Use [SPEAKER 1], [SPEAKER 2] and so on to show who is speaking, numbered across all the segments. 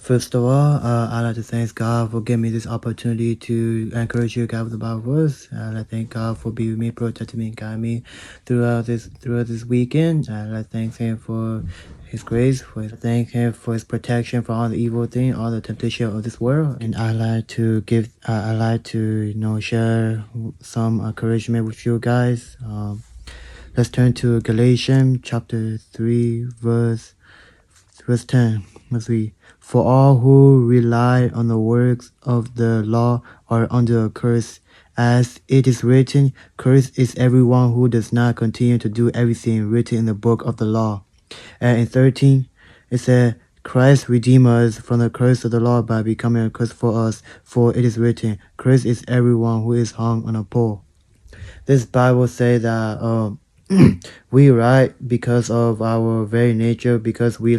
[SPEAKER 1] First of all, I'd like to thank God for giving me this opportunity to encourage you guys with the Bible verse. And I thank God for being with me, protecting me, and guiding me throughout this weekend. And I thank Him for His grace. Thank Him for His protection from all the evil thing, all the temptation of this world. And I like to share some encouragement with you guys. Let's turn to Galatians chapter 3, verse 10. Let's read. For all who rely on the works of the law are under a curse. As it is written, cursed is everyone who does not continue to do everything written in the book of the law. And in 13, it said, Christ redeemed us from the curse of the law by becoming a curse for us. For it is written, cursed is everyone who is hung on a pole. This Bible says that we right because of our very nature, because we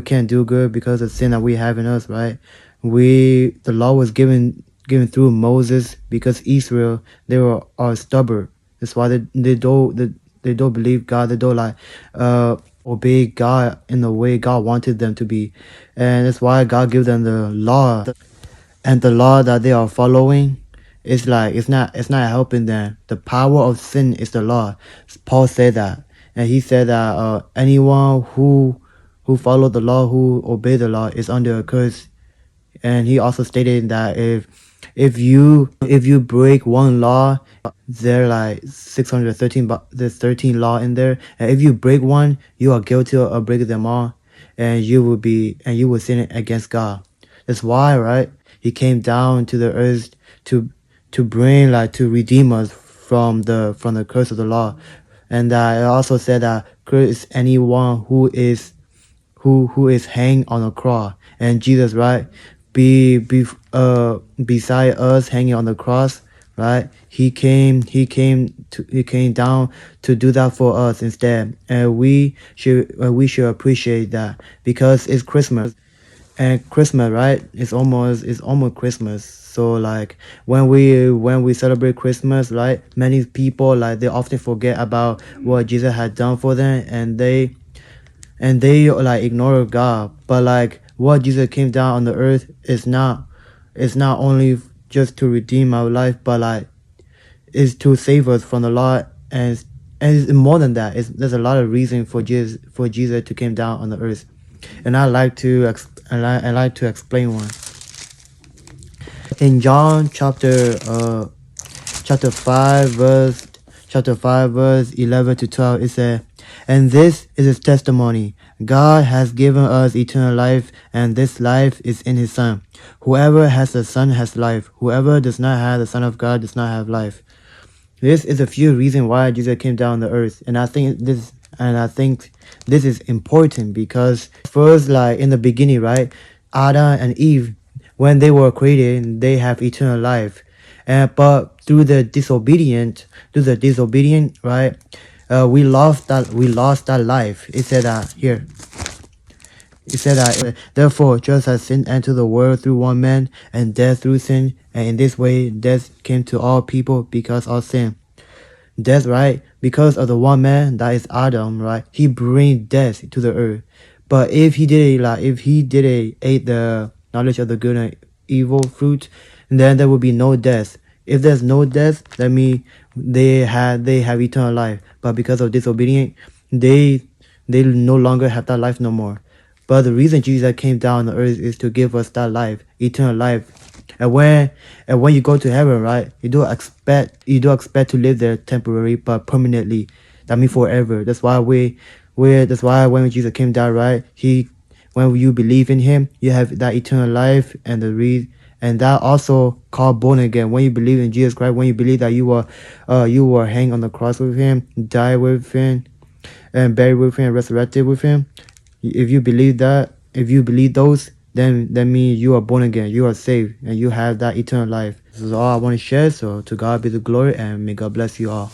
[SPEAKER 1] can't do good because of sin that we have in us, right? The law was given through Moses because Israel, they are stubborn. That's why they don't believe God. They don't obey God in the way God wanted them to be, and that's why God gave them the law, and the law that they are following. It's not helping them. The power of sin is the law. Paul said that, and he said that anyone who follow the law, who obey the law, is under a curse. And he also stated that if you break one law, there like 613, but there's 13 law in there, and if you break one, you are guilty of breaking them all, and you will sin against God. That's why, right? He came down to the earth to to redeem us from the curse of the law. And I also said that curse is anyone who is hanged on a cross. And Jesus, right, beside us hanging on the cross, right, he came down to do that for us instead. And we should appreciate that, because it's Christmas. And Christmas, right? It's almost Christmas. So like when we celebrate Christmas, right? Many people, like, they often forget about what Jesus had done for them, and they like ignore God. But like what Jesus came down on the earth is not only just to redeem our life, but like is to save us from the law, and it's more than that. There's a lot of reason for Jesus to come down on the earth. And I like to explain one. In John chapter 5 verse 11 to 12, it said, and this is his testimony. God has given us eternal life, and this life is in his Son. Whoever has the Son has life. Whoever does not have the Son of God does not have life. This is a few reasons why Jesus came down on the earth. And I think this is important, because first, like in the beginning, right, Adam and Eve, when they were created, they have eternal life. But through the disobedient, right, we lost that life. It said that here. It said that, therefore, just as sin entered the world through one man, and death through sin, and in this way death came to all people because of sin. Death, right? Because of the one man, that is Adam, right? He brings death to the earth. But if he did ate the knowledge of the good and evil fruit, then there will be no death. If there's no death, that means they have eternal life. But because of disobedience, they no longer have that life no more. But the reason Jesus came down on the earth is to give us that life, eternal life. And when you go to heaven, right, you do expect to live there temporarily, but permanently. That means forever. That's why when Jesus came down, right, when you believe in him, you have that eternal life, and and that also called born again. When you believe in Jesus Christ, when you believe that you were hanged on the cross with him, died with him, and buried with him, resurrected with him. If you believe those, then that means you are born again, you are saved, and you have that eternal life. This is all I want to share. So to God be the glory, and may God bless you all.